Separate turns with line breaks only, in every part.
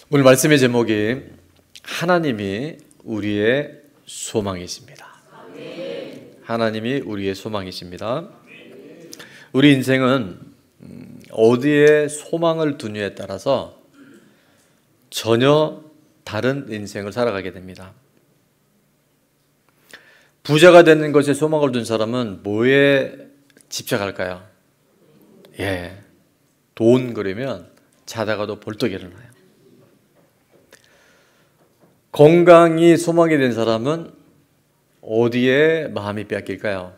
오늘 말씀의 제목이 하나님이 우리의 소망이십니다. 하나님이 우리의 소망이십니다. 우리 인생은 어디에 소망을 두느냐에 따라서 전혀 다른 인생을 살아가게 됩니다. 부자가 되는 것에 소망을 둔 사람은 뭐에 집착할까요? 돈 그러면 자다가도 벌떡 일어나요. 건강이 소망이 된 사람은 어디에 마음이 뺏길까요?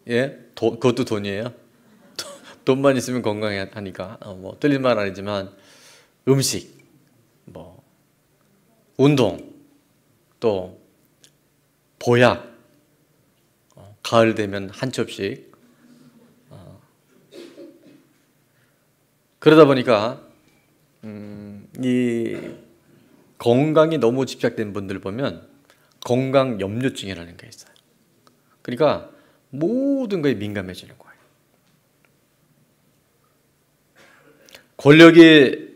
그것도 돈이에요. 돈만 있으면 건강하니까 틀린 말 아니지만 음식, 운동, 또 보약, 가을 되면 한 첩씩. 그러다 보니까 이 건강이 너무 집착된 분들 보면 건강 염려증이라는 게 있어요. 그러니까 모든 거에 민감해지는 거예요. 권력이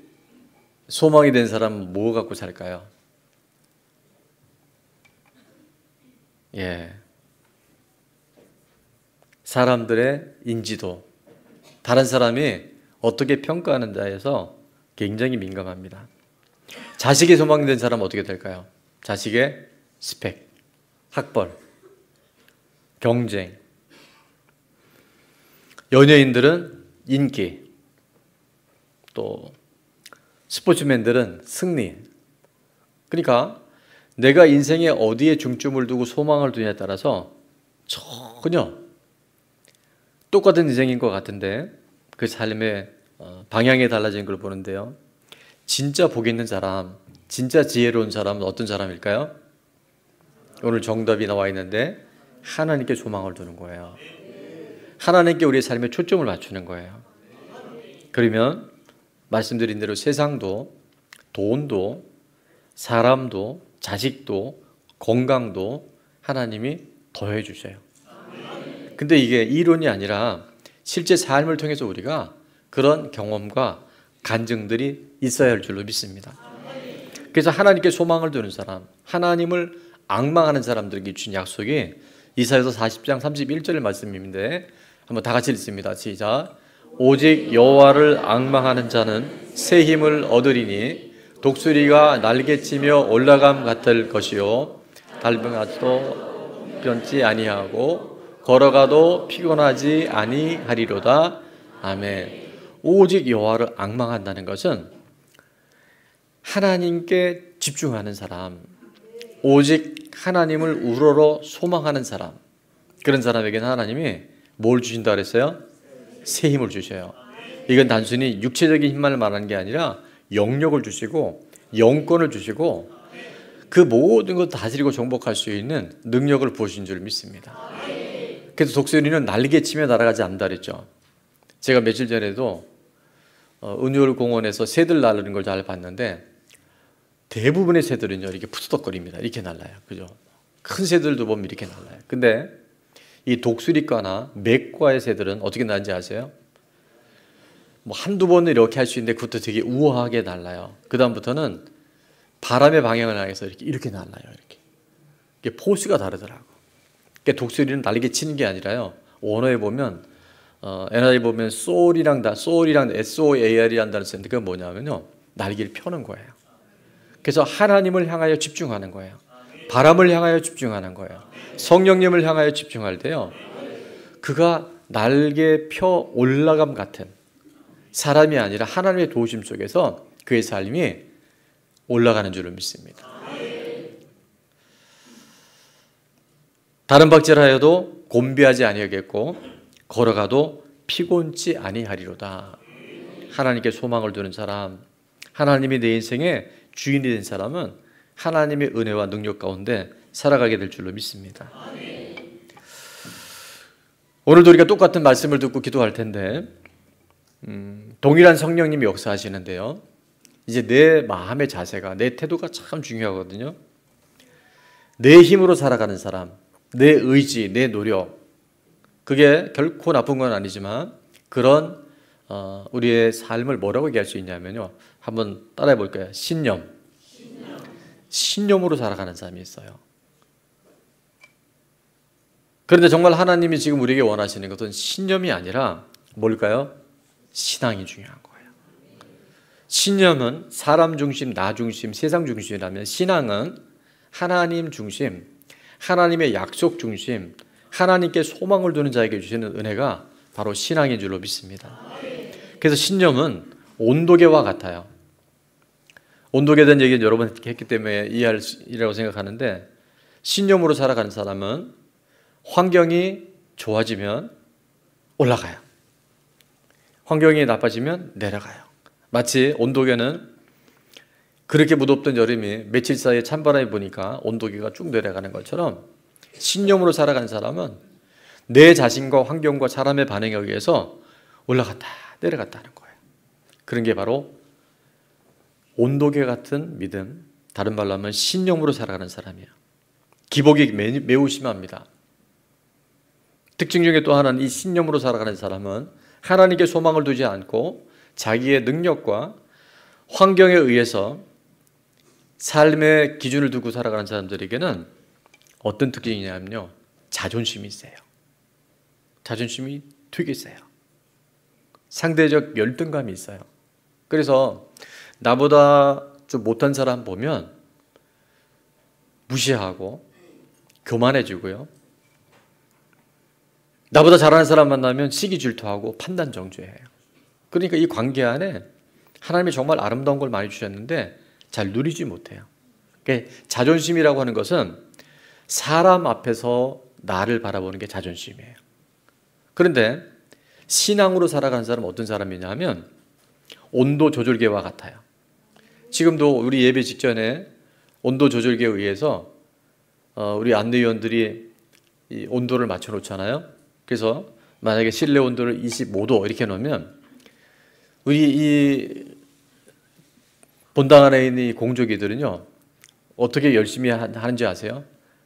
소망이 된 사람은 뭐 갖고 살까요? 사람들의 인지도, 다른 사람이 어떻게 평가하는지에서 굉장히 민감합니다. 자식이 소망된 사람은 어떻게 될까요? 자식의 스펙, 학벌, 경쟁. 연예인들은 인기, 또 스포츠맨들은 승리. 그러니까 내가 인생에 어디에 중점을 두고 소망을 두냐에 따라서 전혀 똑같은 인생인 것 같은데 그 삶의 방향이 달라진 걸 보는데요. 진짜 복 있는 사람, 진짜 지혜로운 사람은 어떤 사람일까요? 오늘 정답이 나와 있는데 하나님께 소망을 두는 거예요. 하나님께 우리의 삶에 초점을 맞추는 거예요. 그러면 말씀드린 대로 세상도, 돈도, 사람도, 자식도, 건강도 하나님이 더해 주셔요. 근데 이게 이론이 아니라 실제 삶을 통해서 우리가 그런 경험과 간증들이 있어야 할 줄로 믿습니다. 그래서 하나님께 소망을 두는 사람, 하나님을 앙망하는 사람들에게 주신 약속이 이사야서 40장 31절 말씀인데 한번 다 같이 읽습니다. 시작. 오직 여호와를 앙망하는 자는 새 힘을 얻으리니 독수리가 날개치며 올라감 같을 것이요 달병아도 변치 아니하고 걸어가도 피곤하지 아니하리로다. 아멘. 오직 여호와를 앙망한다는 것은 하나님께 집중하는 사람, 오직 하나님을 우러러 소망하는 사람, 그런 사람에게는 하나님이 뭘 주신다 그랬어요? 새 힘을 주셔요. 이건 단순히 육체적인 힘만을 말하는 게 아니라 영력을 주시고 영권을 주시고 그 모든 것을 다스리고 정복할 수 있는 능력을 부으신 줄 믿습니다. 그래서 독수리는 날개치며 날아가지 않는다 그랬죠. 제가 며칠 전에도 은율 공원에서 새들 날르는 걸 잘 봤는데 대부분의 새들은요 이렇게 푸드덕거립니다. 이렇게 날라요. 그죠? 큰 새들도 보면 이렇게 날라요. 근데 이 독수리과나 맥과의 새들은 어떻게 나는지 아세요? 한두 번은 이렇게 할 수 있는데 그것도 되게 우아하게 날라요. 그 다음부터는 바람의 방향을 향해서 이렇게 날라요. 이게 포스가 다르더라고. 그러니까 독수리는 날개 치는 게 아니라요. 원어에 보면 NIV 보면 soul이랑 SOAR이라는 단어 쓰는데 그건 뭐냐면요. 날개를 펴는 거예요. 그래서 하나님을 향하여 집중하는 거예요. 바람을 향하여 집중하는 거예요. 성령님을 향하여 집중할 때요. 그가 날개 펴 올라감 같은 사람이 아니라 하나님의 도우심 속에서 그의 삶이 올라가는 줄을 믿습니다. 다른 박질하여도 곤비하지 아니하겠고 걸어가도 피곤치 아니하리로다. 하나님께 소망을 두는 사람, 하나님이 내 인생의 주인이 된 사람은 하나님의 은혜와 능력 가운데 살아가게 될 줄로 믿습니다. 오늘도 우리가 똑같은 말씀을 듣고 기도할 텐데 동일한 성령님이 역사하시는데요. 이제 내 마음의 자세가, 내 태도가 참 중요하거든요. 내 힘으로 살아가는 사람, 내 의지, 내 노력, 그게 결코 나쁜 건 아니지만 그런 우리의 삶을 뭐라고 얘기할 수 있냐면요. 한번 따라해 볼까요? 신념. 신념으로 살아가는 사람이 있어요. 그런데 정말 하나님이 지금 우리에게 원하시는 것은 신념이 아니라 뭘까요? 신앙이 중요한 거예요. 신념은 사람 중심, 나 중심, 세상 중심이라면 신앙은 하나님 중심, 하나님의 약속 중심, 하나님께 소망을 두는 자에게 주시는 은혜가 바로 신앙인 줄로 믿습니다. 그래서 신념은 온도계와 같아요. 온도계에 대한 얘기는 여러 번 했기 때문에 이해할 일이라고 생각하는데, 신념으로 살아가는 사람은 환경이 좋아지면 올라가요. 환경이 나빠지면 내려가요. 마치 온도계는 그렇게 무덥던 여름이 며칠 사이에 찬바람이 부니까 온도계가 쭉 내려가는 것처럼, 신념으로 살아가는 사람은 내 자신과 환경과 사람의 반응에 의해서 올라갔다 내려갔다 하는 거예요. 그런 게 바로 온도계 같은 믿음, 다른 말로 하면 신념으로 살아가는 사람이에요. 기복이 매우 심합니다. 특징 중에 또 하나는 이 신념으로 살아가는 사람은 하나님께 소망을 두지 않고 자기의 능력과 환경에 의해서 삶의 기준을 두고 살아가는 사람들에게는 어떤 특징이냐면요, 자존심이 세요. 자존심이 되게 세요. 상대적 열등감이 있어요. 그래서 나보다 좀 못한 사람 보면 무시하고 교만해지고요, 나보다 잘하는 사람 만나면 시기 질투하고 판단 정죄해요. 그러니까 이 관계 안에 하나님이 정말 아름다운 걸 많이 주셨는데 잘 누리지 못해요. 그러니까 자존심이라고 하는 것은 사람 앞에서 나를 바라보는 게 자존심이에요. 그런데 신앙으로 살아가는 사람은 어떤 사람이냐 하면 온도 조절계와 같아요. 지금도 우리 예배 직전에 온도 조절계에 의해서 우리 안내위원들이 이 온도를 맞춰 놓잖아요. 그래서 만약에 실내 온도를 25도 이렇게 놓으면 우리 이 본당 안에 있는 이 공조기들은요, 어떻게 열심히 하는지 아세요?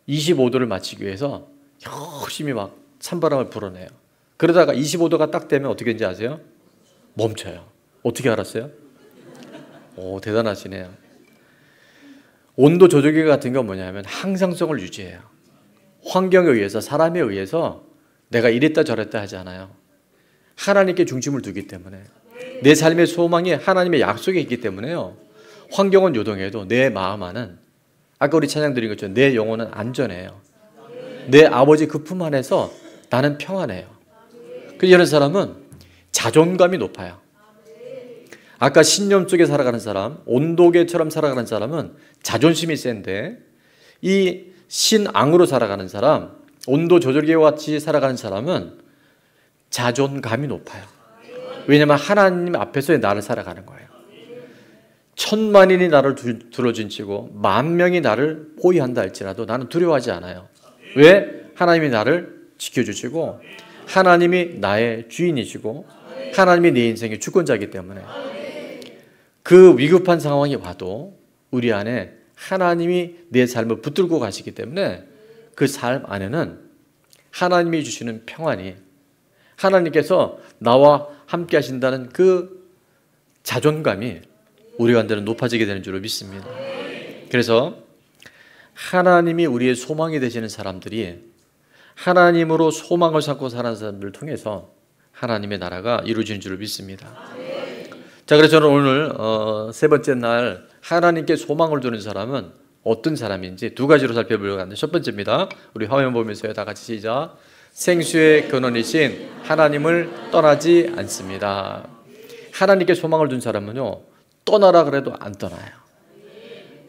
25도를 맞추기 위해서 열심히 막 찬바람을 불어내요. 그러다가 25도가 딱 되면 어떻게 되는지 아세요? 멈춰요. 어떻게 알았어요? 오, 대단하시네요. 온도 조절기 같은 건 뭐냐면 항상성을 유지해요. 환경에 의해서, 사람에 의해서 내가 이랬다 저랬다 하지 않아요. 하나님께 중심을 두기 때문에, 내 삶의 소망이 하나님의 약속에 있기 때문에요, 환경은 요동해도 내 마음 안은, 아까 우리 찬양 드린 것처럼 내 영혼은 안전해요. 내 아버지 그 품 안에서 나는 평안해요. 그래서 이런 사람은 자존감이 높아요. 아까 신념 속에 살아가는 사람, 온도계처럼 살아가는 사람은 자존심이 센데, 이 신앙으로 살아가는 사람, 온도 조절계와 같이 살아가는 사람은 자존감이 높아요. 왜냐하면 하나님 앞에서의 나를 살아가는 거예요. 천만인이 나를 둘러진치고 만명이 나를 포위한다 할지라도 나는 두려워하지 않아요. 왜? 하나님이 나를 지켜주시고 하나님이 나의 주인이시고 하나님이 내 인생의 주권자이기 때문에, 그 위급한 상황이 와도 우리 안에 하나님이 내 삶을 붙들고 가시기 때문에 그 삶 안에는 하나님이 주시는 평안이, 하나님께서 나와 함께 하신다는 그 자존감이 우리 가운데는 높아지게 되는 줄로 믿습니다. 그래서 하나님이 우리의 소망이 되시는 사람들이 하나님으로 소망을 삼고 사는 사람들을 통해서 하나님의 나라가 이루어지는 줄을 믿습니다. 자, 그래서 저는 오늘 세 번째 날 하나님께 소망을 두는 사람은 어떤 사람인지 두 가지로 살펴보려고 하는데, 첫 번째입니다. 우리 화면 보면서요, 다 같이 시작. 생수의 근원이신 하나님을 떠나지 않습니다. 하나님께 소망을 둔 사람은요, 떠나라 그래도 안 떠나요.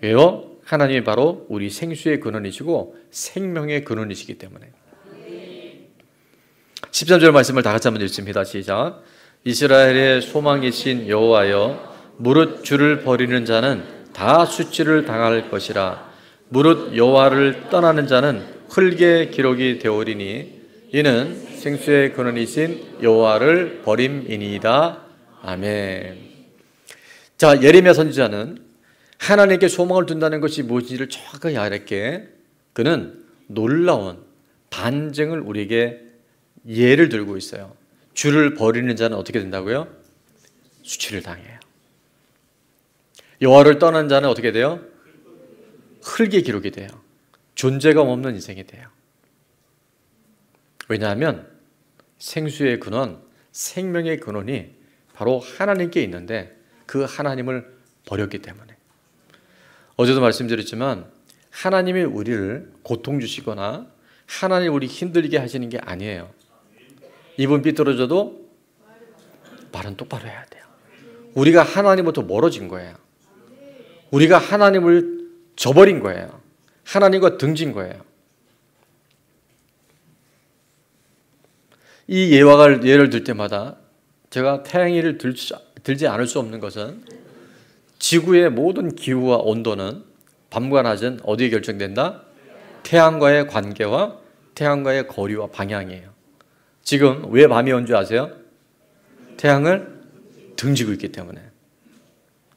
왜요? 하나님이 바로 우리 생수의 근원이시고 생명의 근원이시기 때문에. 13절 말씀을 다 같이 한번 읽습니다. 시작. 이스라엘의 소망이신 여호와여, 무릇 주를 버리는 자는 다 수치를 당할 것이라. 무릇 여호와를 떠나는 자는 흙의 기록이 되오리니 이는 생수의 근원이신 여호와를 버림이니이다. 아멘. 자, 예레미야 선지자는 하나님께 소망을 둔다는 것이 무엇인지를 정확하게 알았기에 그는 놀라운 반증을 우리에게 예를 들고 있어요. 주를 버리는 자는 어떻게 된다고요? 수치를 당해요. 여호와를 떠난 자는 어떻게 돼요? 흙의 기록이 돼요. 존재감 없는 인생이 돼요. 왜냐하면 생수의 근원, 생명의 근원이 바로 하나님께 있는데 그 하나님을 버렸기 때문에. 어제도 말씀드렸지만 하나님이 우리를 고통 주시거나 하나님이 우리 힘들게 하시는 게 아니에요. 입은 삐뚤어져도 말은 똑바로 해야 돼요. 우리가 하나님부터 멀어진 거예요. 우리가 하나님을 저버린 거예요. 하나님과 등진 거예요. 이 예를 들 때마다 제가 태양이를 들지 않을 수 없는 것은 지구의 모든 기후와 온도는 밤과 낮은 어디에 결정된다? 태양과의 관계와 태양과의 거리와 방향이에요. 지금 왜 밤이 온 줄 아세요? 태양을 등지고 있기 때문에.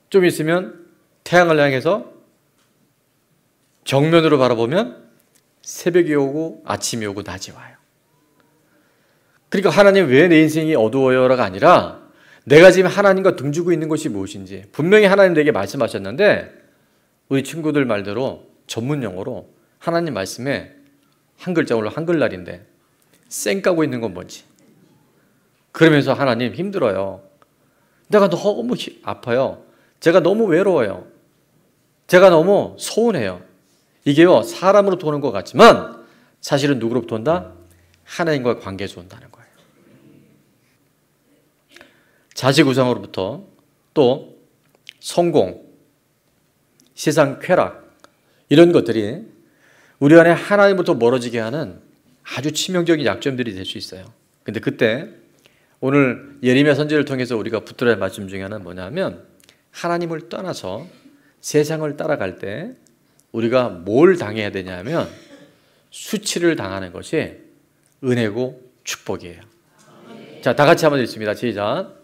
좀 있으면 태양을 향해서 정면으로 바라보면 새벽이 오고 아침이 오고 낮이 와요. 그러니까 하나님 왜 내 인생이 어두워요가 아니라 내가 지금 하나님과 등지고 있는 것이 무엇인지 분명히 하나님 내게 말씀하셨는데 우리 친구들 말대로 전문 용어로 하나님 말씀에 한 글자 오늘 한글날인데 쌩 까고 있는 건 뭔지. 그러면서 하나님 힘들어요. 내가 너무 아파요. 제가 너무 외로워요. 제가 너무 소원해요. 이게요 사람으로부터 오는 것 같지만 사실은 누구로부터 온다? 하나님과의 관계에서 온다는 거예요. 자식 우상으로부터 또 성공, 세상 쾌락 이런 것들이 우리 안에 하나님부터 멀어지게 하는 아주 치명적인 약점들이 될 수 있어요. 근데 그때 오늘 예레미야 선지자를 통해서 우리가 붙들어야 할 말씀 중에 하나는 뭐냐면 하나님을 떠나서 세상을 따라갈 때 우리가 뭘 당해야 되냐면 수치를 당하는 것이 은혜고 축복이에요. 자, 다 같이 한번 읽습니다. 시작.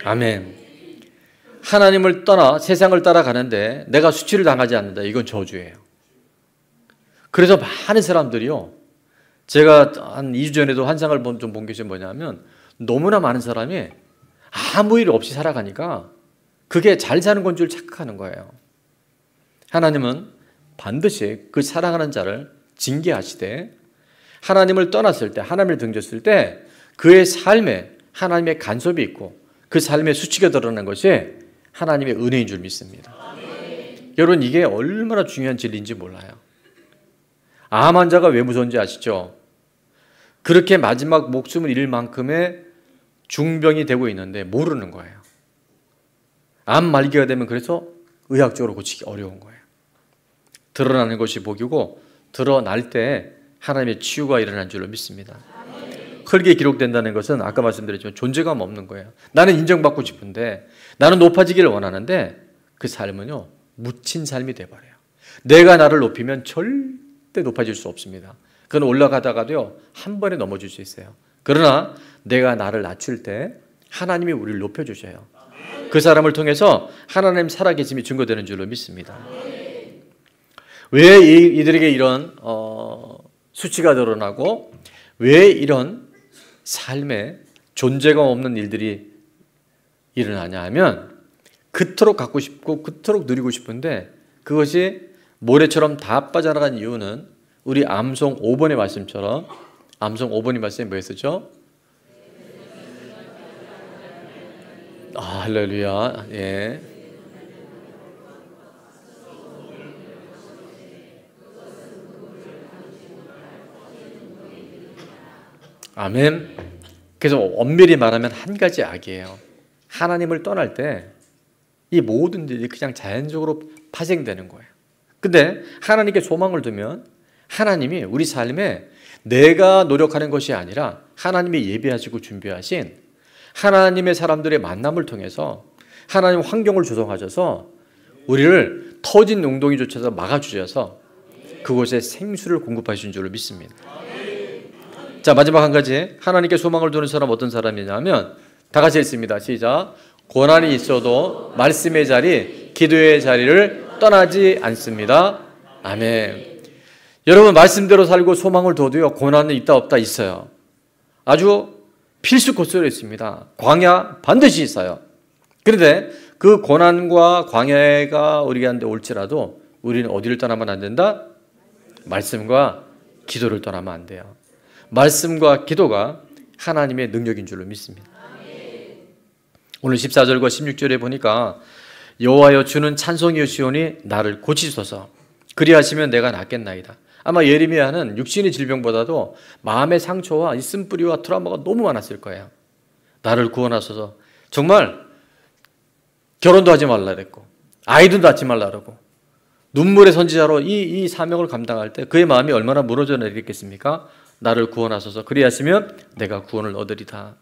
아멘. 하나님을 떠나 세상을 따라가는데 내가 수치를 당하지 않는다. 이건 저주예요. 그래서 많은 사람들이요. 제가 한 2주 전에도 환상을 좀 본 것이 뭐냐면 너무나 많은 사람이 아무 일 없이 살아가니까 그게 잘 사는 건 줄 착각하는 거예요. 하나님은 반드시 그 사랑하는 자를 징계하시되 하나님을 떠났을 때 하나님을 등졌을 때 그의 삶에 하나님의 간섭이 있고 그 삶의 수치가 드러나는 것이 하나님의 은혜인 줄 믿습니다. 여러분 이게 얼마나 중요한 진리인지 몰라요. 암 환자가 왜 무서운지 아시죠? 그렇게 마지막 목숨을 잃을 만큼의 중병이 되고 있는데 모르는 거예요. 암 말기가 되면 그래서 의학적으로 고치기 어려운 거예요. 드러나는 것이 복이고 드러날 때 하나님의 치유가 일어난 줄로 믿습니다. 흙에 기록된다는 것은 아까 말씀드렸지만 존재감 없는 거예요. 나는 인정받고 싶은데 나는 높아지기를 원하는데 그 삶은요 묻힌 삶이 돼버려요. 내가 나를 높이면 절대 높아질 수 없습니다. 그건 올라가다가도요 한 번에 넘어질 수 있어요. 그러나 내가 나를 낮출 때 하나님이 우리를 높여주셔요. 그 사람을 통해서 하나님 살아계심이 증거되는 줄로 믿습니다. 왜 이들에게 이런 수치가 드러나고 왜 이런 삶에 존재감 없는 일들이 일어나냐 하면 그토록 갖고 싶고 그토록 누리고 싶은데 그것이 모래처럼 다 빠져나간 이유는 우리 암송 5번의 말씀처럼 암송 5번의 말씀이 뭐였었죠? 할렐루야. 예. 아멘. 그래서 엄밀히 말하면 한 가지 악이에요. 하나님을 떠날 때 이 모든 일이 그냥 자연적으로 파생되는 거예요. 근데 하나님께 소망을 두면 하나님이 우리 삶에 내가 노력하는 것이 아니라 하나님이 예비하시고 준비하신 하나님의 사람들의 만남을 통해서 하나님 환경을 조성하셔서 우리를 터진 웅덩이조차도 막아주셔서 그곳에 생수를 공급하신 줄로 믿습니다. 자, 마지막 한 가지. 하나님께 소망을 두는 사람 어떤 사람이냐면 다 같이 읽습니다. 시작. 고난이 있어도 말씀의 자리, 기도의 자리를 떠나지 않습니다. 아멘. 여러분 말씀대로 살고 소망을 둬도요 고난은 있다 없다 있어요. 아주 필수 코스로 있습니다. 광야 반드시 있어요. 그런데 그 고난과 광야가 우리한테 올지라도 우리는 어디를 떠나면 안 된다? 말씀과 기도를 떠나면 안 돼요. 말씀과 기도가 하나님의 능력인 줄로 믿습니다. 오늘 14절과 16절에 보니까 여호와여 주는 찬송이여 시온이 나를 고치소서 그리하시면 내가 낫겠나이다. 아마 예레미야는 육신의 질병보다도 마음의 상처와 이 쓴뿌리와 트라우마가 너무 많았을 거예요. 나를 구원하소서. 정말 결혼도 하지 말라 그랬고 아이도 낳지 말라 그러고 눈물의 선지자로 이 사명을 감당할 때 그의 마음이 얼마나 무너져 내리겠습니까? 나를 구원하소서 그리하시면 내가 구원을 얻으리다.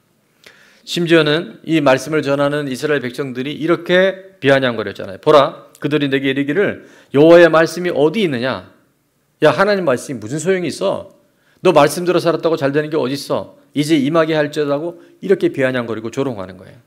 심지어는 이 말씀을 전하는 이스라엘 백성들이 이렇게 비아냥거렸잖아요. 보라 그들이 내게 이르기를 여호와의 말씀이 어디 있느냐? 야 하나님 말씀이 무슨 소용이 있어? 너 말씀대로 살았다고 잘 되는 게 어디 있어? 이제 임하게 할지라고 이렇게 비아냥거리고 조롱하는 거예요.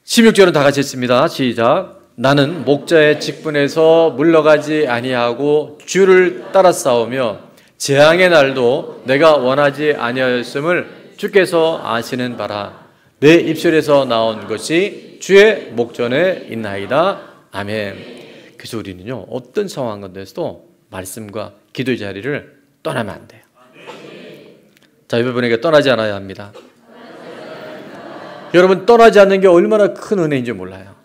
16절은 다 같이 했습니다. 시작. 나는 목자의 직분에서 물러가지 아니하고 주를 따라 싸우며 재앙의 날도 내가 원하지 아니하였음을 주께서 아시는 바라. 내 입술에서 나온 것이 주의 목전에 있나이다. 아멘. 그래서 우리는요 어떤 상황 가운데서도 말씀과 기도의 자리를 떠나면 안 돼요. 자, 여러분에게 떠나지 않아야 합니다. 여러분 떠나지 않는 게 얼마나 큰 은혜인지 몰라요.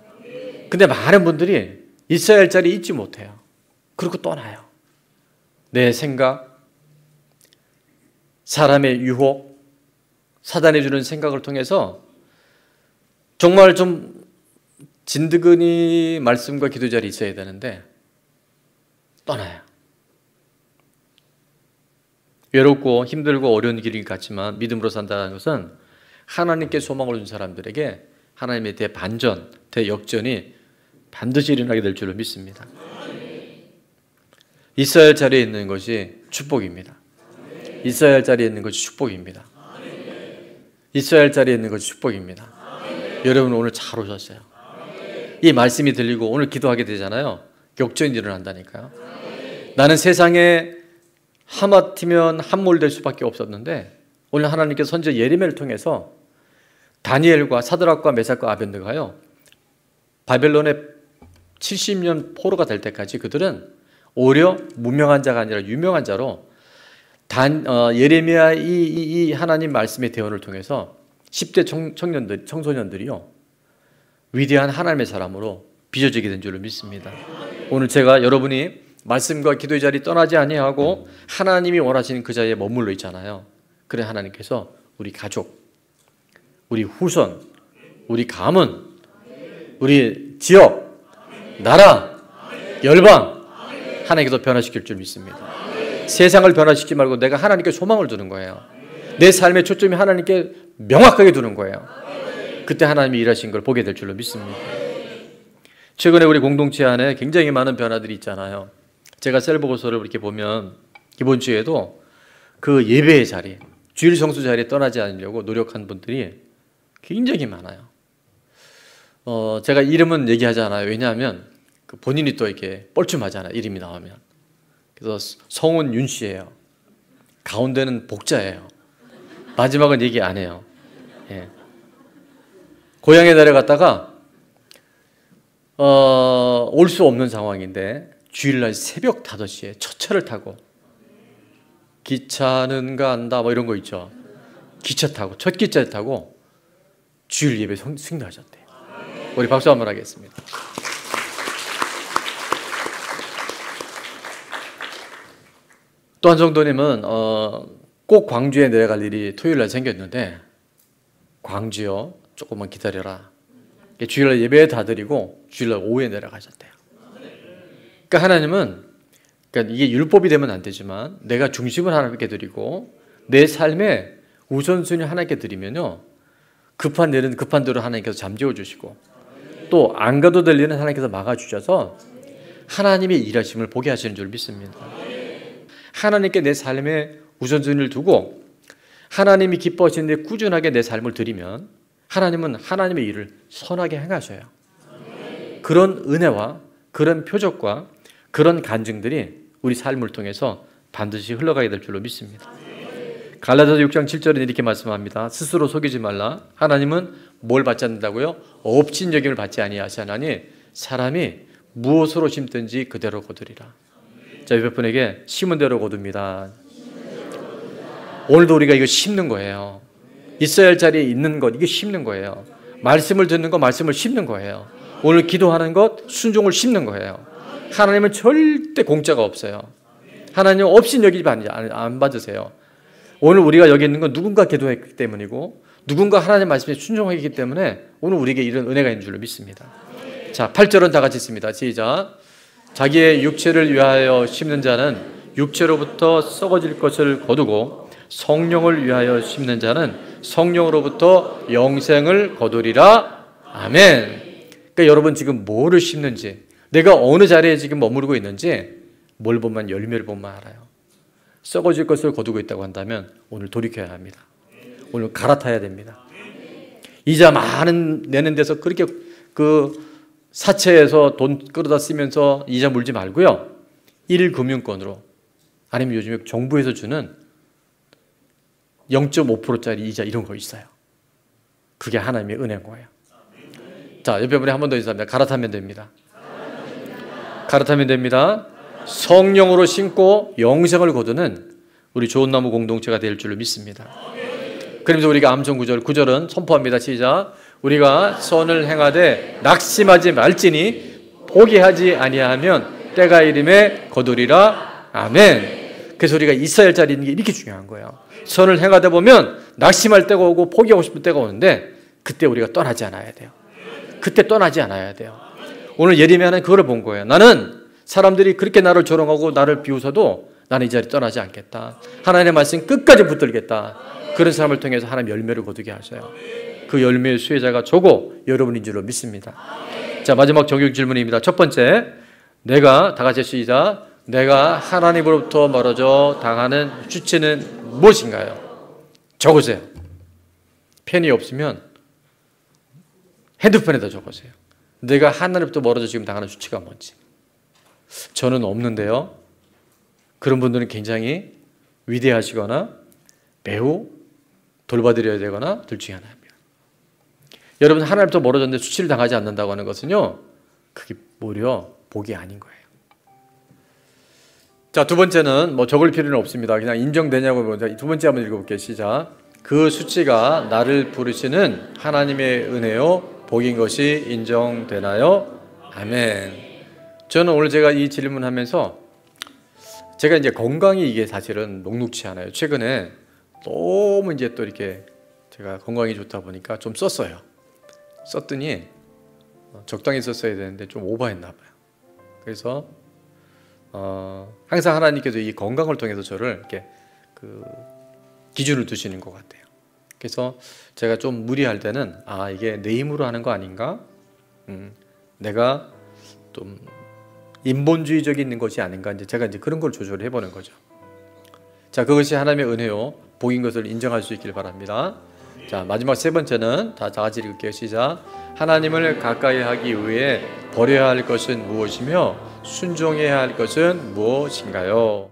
근데 많은 분들이 있어야 할 자리에 있지 못해요. 그리고 떠나요. 내 생각, 사람의 유혹, 사단이 주는 생각을 통해서 정말 좀 진드근히 말씀과 기도 자리에 있어야 되는데 떠나요. 외롭고 힘들고 어려운 길이 같지만 믿음으로 산다는 것은 하나님께 소망을 준 사람들에게 하나님의 대반전, 대역전이 반드시 일어나게 될 줄로 믿습니다. 있어야 할 자리에 있는 것이 축복입니다. 있어야 할 자리에 있는 것이 축복입니다. 있어야 할 자리에 있는 것이 축복입니다. 여러분 오늘 잘 오셨어요. 이 말씀이 들리고 오늘 기도하게 되잖아요. 역전이 일어난다니까요. 나는 세상에 하마터면 함몰될 수밖에 없었는데 오늘 하나님께서 선지자 예레미야를 통해서 다니엘과 사드락과 메삭과 아벤느고가요 바벨론의 70년 포로가 될 때까지 그들은 오히려 무명한 자가 아니라 유명한 자로 예레미야 이 하나님 말씀의 대언을 통해서 10대 청소년들이요 위대한 하나님의 사람으로 빚어지게 된 줄로 믿습니다. 오늘 제가 여러분이 말씀과 기도의 자리 떠나지 아니하고 하나님이 원하시는 그 자리에 머물러 있잖아요. 그래 하나님께서 우리 가족, 우리 후손, 우리 가문, 우리 지역, 나라, 열방 하나님께서 변화시킬 줄 믿습니다. 세상을 변화시키지 말고 내가 하나님께 소망을 두는 거예요. 내 삶의 초점이 하나님께 명확하게 두는 거예요. 그때 하나님이 일하신 걸 보게 될 줄로 믿습니다. 최근에 우리 공동체 안에 굉장히 많은 변화들이 있잖아요. 제가 셀보고서를 이렇게 보면 이번 주에도 그 예배의 자리, 주일 성수 자리에 떠나지 않으려고 노력한 분들이 굉장히 많아요. 제가 이름은 얘기하지 않아요. 왜냐하면 본인이 또 이렇게 뻘쭘하잖아요. 이름이 나오면. 그래서 성은 윤 씨예요. 가운데는 복자예요. 마지막은 얘기 안 해요. 예. 고향에 내려갔다가 올 수 없는 상황인데 주일날 새벽 5시에 첫 차를 타고 기차는 간다 뭐 이런 거 있죠. 기차 타고 첫 기차를 타고 주일 예배 승리하셨대요. 우리 박수 한번 하겠습니다. 또 한 성도님은 꼭 광주에 내려갈 일이 토요일날 생겼는데 광주요 조금만 기다려라. 주일날 예배 다 드리고 주일날 오후에 내려가셨대요. 그러니까 하나님은 그러니까 이게 율법이 되면 안 되지만 내가 중심을 하나님께 드리고 내 삶의 우선순위 하나님께 드리면요 급한 일은 급한 대로 하나님께서 잠재워 주시고 또 안 가도 될 일은 하나님께서 막아주셔서 하나님의 일하심을 보게 하시는 줄 믿습니다. 하나님께 내 삶의 우선순위를 두고 하나님이 기뻐하시는 데 꾸준하게 내 삶을 드리면 하나님은 하나님의 일을 선하게 행하셔요. 그런 은혜와 그런 표적과 그런 간증들이 우리 삶을 통해서 반드시 흘러가게 될 줄로 믿습니다. 갈라디아서 6장 7절에 이렇게 말씀합니다. 스스로 속이지 말라. 하나님은 뭘 받지 않는다고요? 업신 여김을 받지 아니하시나니 사람이 무엇으로 심든지 그대로 거두리라. 자, 옆에 분에게 심은 대로 거둡니다. 오늘도 우리가 이거 심는 거예요. 있어야 할 자리에 있는 것, 이게 심는 거예요. 말씀을 듣는 것, 말씀을 심는 거예요. 오늘 기도하는 것, 순종을 심는 거예요. 하나님은 절대 공짜가 없어요. 하나님 없인 여기지 안 받으세요. 오늘 우리가 여기 있는 건 누군가 기도했기 때문이고 누군가 하나님 말씀에 순종하기 때문에 오늘 우리에게 이런 은혜가 있는 줄로 믿습니다. 자, 8절은 다 같이 있습니다. 시작. 자기의 육체를 위하여 심는 자는 육체로부터 썩어질 것을 거두고 성령을 위하여 심는 자는 성령으로부터 영생을 거두리라. 아멘. 그러니까 여러분 지금 뭐를 심는지, 내가 어느 자리에 지금 머무르고 있는지 뭘 보면 열매를 보면 알아요. 썩어질 것을 거두고 있다고 한다면 오늘 돌이켜야 합니다. 오늘 갈아타야 됩니다. 이자 많은 내는 데서 그렇게 그 사채에서 돈 끌어다 쓰면서 이자 물지 말고요. 1금융권으로 아니면 요즘에 정부에서 주는 0.5%짜리 이자 이런 거 있어요. 그게 하나님의 은혜인 거예요. 자, 옆에 분에 한 번 더 인사합니다. 갈아타면 됩니다. 갈아타면 됩니다. 성령으로 심고 영생을 거두는 우리 좋은 나무 공동체가 될 줄로 믿습니다. 그러면서 우리가 암송 9절은 선포합니다. 시작. 우리가 선을 행하되 낙심하지 말지니 포기하지 아니하면 때가 이름에 거두리라. 아멘. 그래서 우리가 있어야 할 자리는 게 이렇게 중요한 거예요. 선을 행하다 보면 낙심할 때가 오고 포기하고 싶을 때가 오는데 그때 우리가 떠나지 않아야 돼요. 그때 떠나지 않아야 돼요. 오늘 예레미야는 그걸 본 거예요. 나는 사람들이 그렇게 나를 조롱하고 나를 비웃어도 나는 이 자리 떠나지 않겠다. 하나님의 말씀 끝까지 붙들겠다. 그런 사람을 통해서 하나님 열매를 거두게 하셔요. 그 열매의 수혜자가 저고 여러분인 줄로 믿습니다. 자, 마지막 정육 질문입니다. 첫 번째, 내가 다 같이 시작. 내가 하나님으로부터 멀어져 당하는 수치는 무엇인가요? 적으세요. 펜이 없으면 핸드폰에다 적으세요. 내가 하나님부터 멀어져 지금 당하는 수치가 뭔지. 저는 없는데요. 그런 분들은 굉장히 위대하시거나 매우 돌봐드려야 되거나 둘 중에 하나입니다. 여러분 하나님부터 멀어졌는데 수치를 당하지 않는다고 하는 것은요. 그게 오히려 복이 아닌 거예요. 자, 두 번째는 뭐 적을 필요는 없습니다. 그냥 인정되냐고 보자. 두 번째 한번 읽어볼게요. 시작. 그 수치가 나를 부르시는 하나님의 은혜요 복인 것이 인정되나요? 아멘. 저는 오늘 제가 이 질문하면서 제가 이제 건강이 이게 사실은 녹록치 않아요. 최근에 너무 이제 또 이렇게 제가 건강이 좋다 보니까 좀 썼어요. 썼더니 적당히 썼어야 되는데 좀 오버했나 봐요. 그래서 항상 하나님께서 이 건강을 통해서 저를 이렇게 그 기준을 두시는 것 같아요. 그래서 제가 좀 무리할 때는 이게 내 힘으로 하는 거 아닌가? 내가 좀 인본주의적인 것이 아닌가? 이제 제가 이제 그런 걸 조절해 보는 거죠. 자, 그것이 하나님의 은혜요 복인 것을 인정할 수 있길 바랍니다. 자, 마지막 세 번째는 다 같이 읽을게요. 시작. 하나님을 가까이 하기 위해 버려야 할 것은 무엇이며 순종해야 할 것은 무엇인가요?